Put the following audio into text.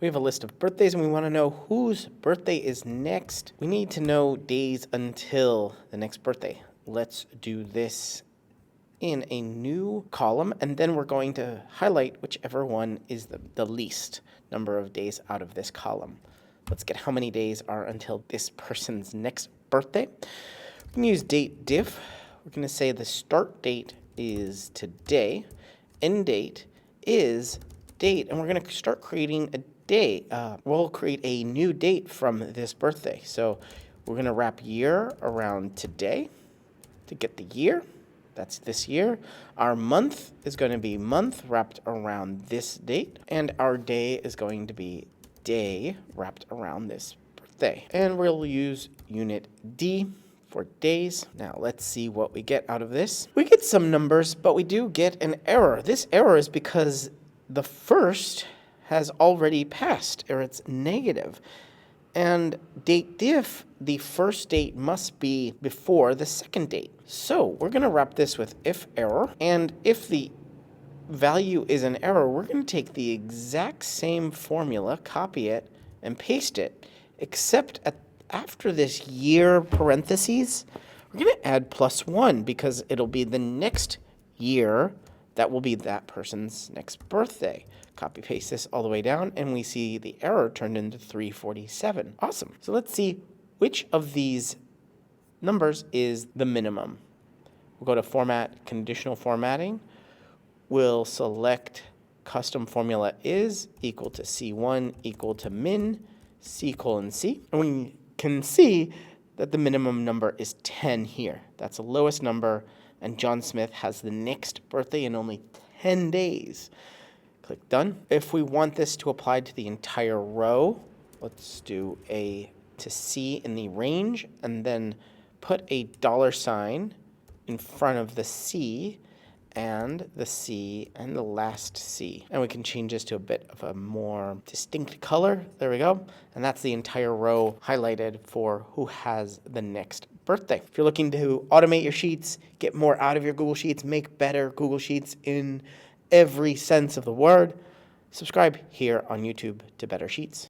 We have a list of birthdays and we want to know whose birthday is next. We need to know days until the next birthday. Let's do this in a new column, and then we're going to highlight whichever one is the least number of days out of this column. Let's get how many days are until this person's next birthday. We can use date diff. We're going to say the start date is today, end date is date, and we're going to start creating a day. We'll create a new date from this birthday. So we're going to wrap year around today to get the year. That's this year. Our month is going to be month wrapped around this date. And our day is going to be day wrapped around this birthday. And we'll use unit D for days. Now let's see what we get out of this. We get some numbers, but we do get an error. This error is because the first has already passed, or it's negative. And date diff, the first date must be before the second date. So we're going to wrap this with if error. And if the value is an error, we're going to take the exact same formula, copy it, and paste it, except after this year parentheses, we're going to add +1 because it'll be the next year that will be that person's next birthday. Copy paste this all the way down, and we see the error turned into 347. Awesome. So let's see which of these numbers is the minimum. We'll go to Format, Conditional Formatting. We'll select Custom Formula is equal to C1 equal to min C:(C). And we can see that the minimum number is 10 here. That's the lowest number, and John Smith has the next birthday in only 10 days. Click Done. If we want this to apply to the entire row, let's do A to C in the range, and then put a $sign in front of the C and the C and the last C. And we can change this to a bit of a more distinct color. There we go. And that's the entire row highlighted for who has the next birthday. If you're looking to automate your sheets, get more out of your Google Sheets, make better Google Sheets in every sense of the word, subscribe here on YouTube to Better Sheets.